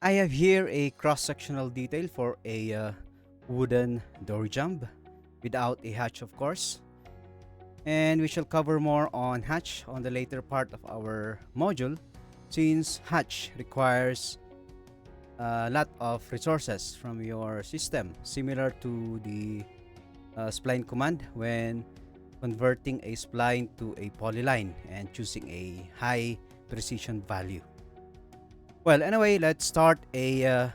I have here a cross-sectional detail for a wooden door jamb without a hatch, of course. And we shall cover more on hatch on the later part of our module, since hatch requires a lot of resources from your system, similar to the spline command when converting a spline to a polyline and choosing a high precision value. Well, anyway, let's start a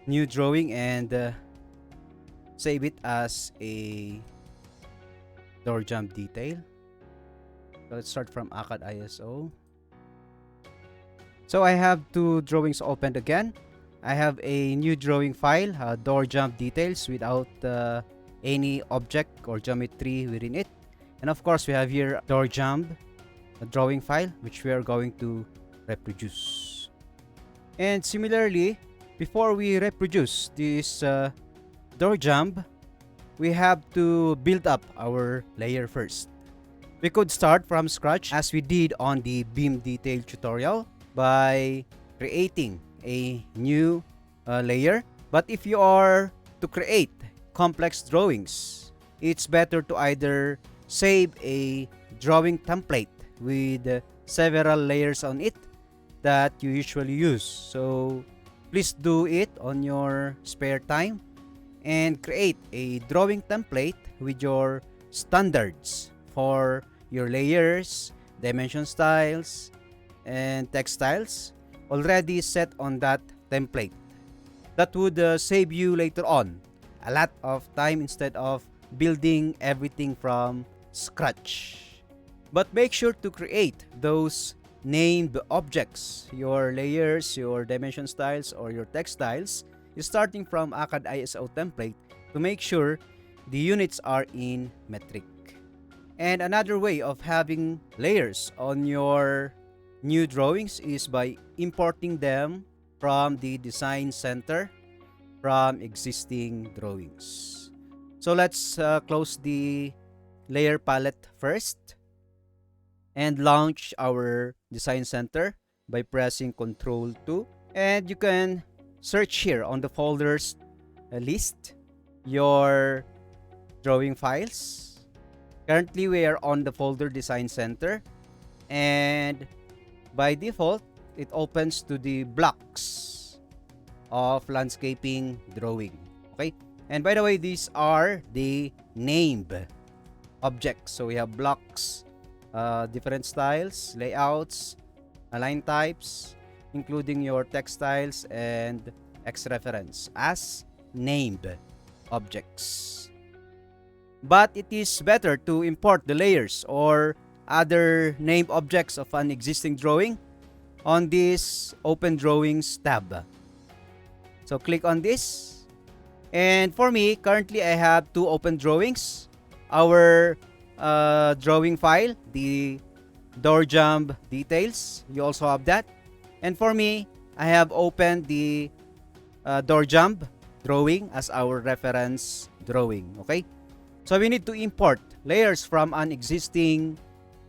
new drawing and save it as a door jamb detail. So let's start from AutoCAD ISO. So I have two drawings opened again. I have a new drawing file, door jamb details without any object or geometry within it. And of course, we have here door jamb, a drawing file, which we are going to reproduce. And similarly, before we reproduce this door jamb, we have to build up our layer first. We could start from scratch as we did on the beam detail tutorial by creating a new layer. But if you are to create complex drawings, it's better to either save a drawing template with several layers on it that you usually use. So please do it on your spare time and create a drawing template with your standards for your layers, dimension styles, and text styles already set on that template. That would save you later on a lot of time instead of building everything from scratch. But make sure to create those named objects, your layers, your dimension styles, or your text styles, starting from AutoCAD ISO template to make sure the units are in metric. And another way of having layers on your new drawings is by importing them from the design center from existing drawings. So let's close the layer palette first and launch our design center by pressing Ctrl 2. And you can search here on the folders list your drawing files. Currently we are on the folder design center, and by default it opens to the blocks of landscaping drawing. Okay, and by the way, these are the named objects. So we have blocks, different styles, layouts, align types, including your text styles and X reference as named objects. But it is better to import the layers or other named objects of an existing drawing on this Open Drawings tab. So click on this, and for me, currently I have two open drawings. Our drawing file, the door jamb details, you also have that. And for me, I have opened the door jamb drawing as our reference drawing. Okay, so we need to import layers from an existing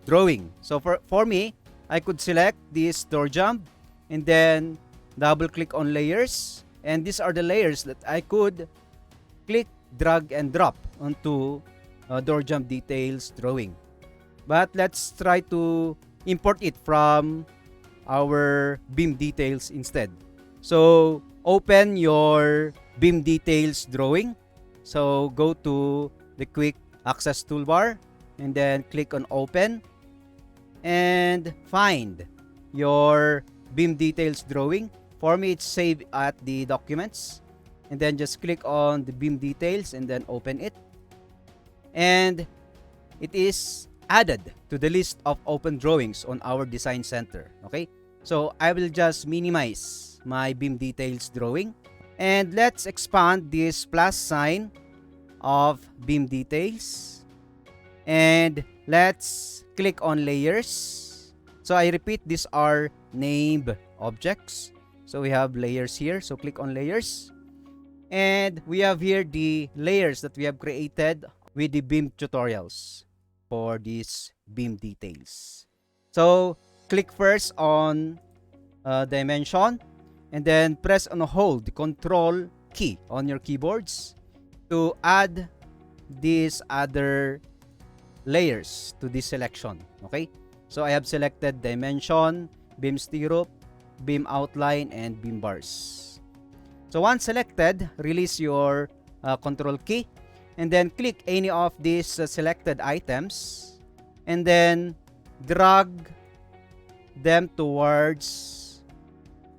drawing. So for me, I could select this door jamb and then double click on layers, and these are the layers that I could click, drag and drop onto door jamb details drawing. But let's try to import it from our beam details instead. So open your beam details drawing. So go to the quick access toolbar and then click on open and find your beam details drawing. For me, it's saved at the documents, and then just click on the beam details and then open it, and it is added to the list of open drawings on our design center. Okay, so I will just minimize my beam details drawing, and let's expand this plus sign of beam details, and let's click on layers. So I repeat, these are named objects. So we have layers here, so click on layers, and we have here the layers that we have created with the beam tutorials for these beam details. So click first on dimension, and then press and hold the control key on your keyboards to add these other layers to this selection. Okay, so I have selected dimension, beam stirrup, beam outline, and beam bars. So once selected, release your control key and then click any of these selected items and then drag them towards,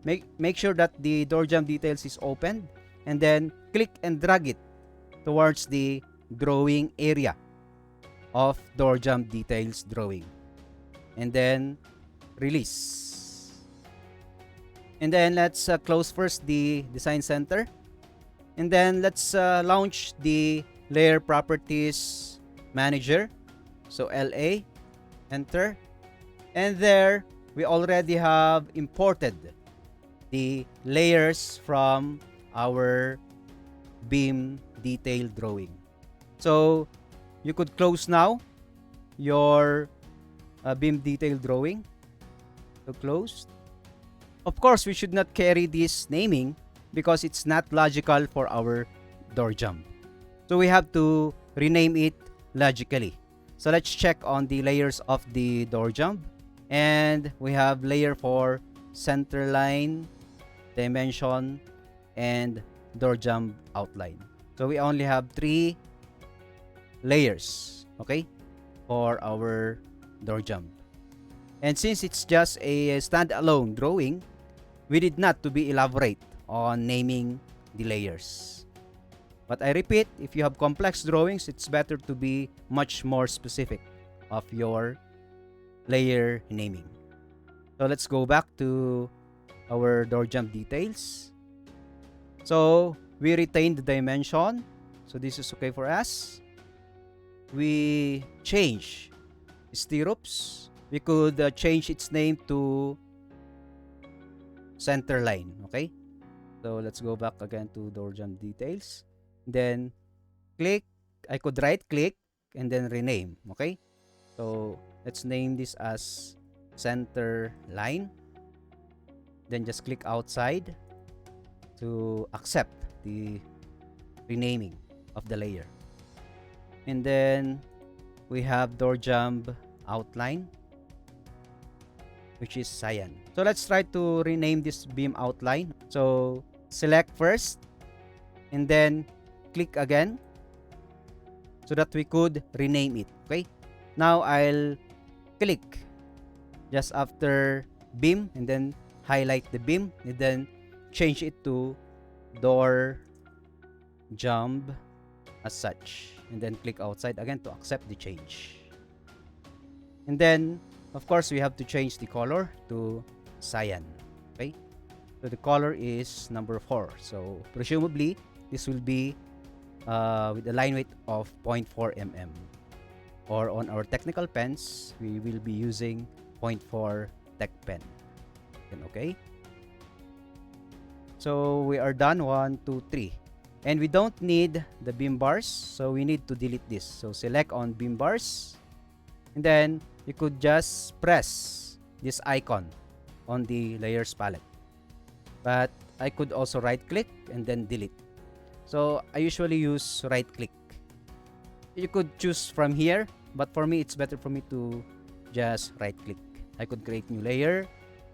make sure that the door jamb details is opened, and then click and drag it towards the drawing area of door jamb details drawing, and then release. And then let's close first the design center, and then let's launch the layer properties manager. So LA, enter, and there we already have imported the layers from our beam detail drawing. So you could close now your beam detail drawing. So closed. Of course, we should not carry this naming because it's not logical for our door jamb. So we have to rename it logically. So let's check on the layers of the door jamb. And we have layer for center line, dimension, and door jamb outline. So we only have 3 layers, okay, for our door jamb. And since it's just a standalone drawing, we did not to be elaborate on naming the layers. But I repeat, if you have complex drawings, it's better to be much more specific of your layer naming. So let's go back to our door jamb details. So we retain the dimension, so this is okay for us. We change stirrups. We could change its name to center line. Okay, so let's go back again to door jamb details, then click. I could right click and then rename. Okay, so let's name this as center line, then just click outside to accept the renaming of the layer. And then we have door jamb outline, which is cyan. So let's try to rename this beam outline. So select first and then click again so that we could rename it. Okay, now I'll click just after beam and then highlight the beam and then change it to door jamb as such, and then click outside again to accept the change. And then of course we have to change the color to cyan. Okay, so the color is number 4, so presumably this will be with a line weight of 0.4 mm, or on our technical pens we will be using 0.4 tech pen. Then okay, so we are done. 1, 2, 3, and we don't need the beam bars, so we need to delete this. So select on beam bars, and then you could just press this icon on the layers palette, but I could also right click and then delete. So I usually use right click. You could choose from here, but for me it's better for me to just right click. I could create new layer,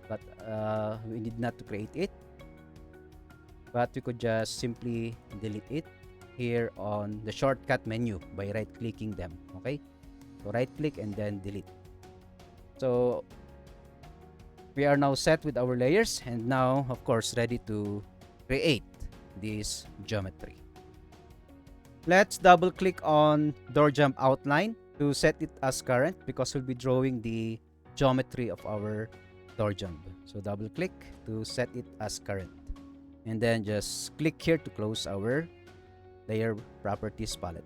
but we need not to create it, but we could just simply delete it here on the shortcut menu by right clicking them. Okay, so right click and then delete. So we are now set with our layers, and now of course ready to create this geometry. Let's double click on door jamb outline to set it as current because we'll be drawing the geometry of our door jamb. So double click to set it as current, and then just click here to close our layer properties palette.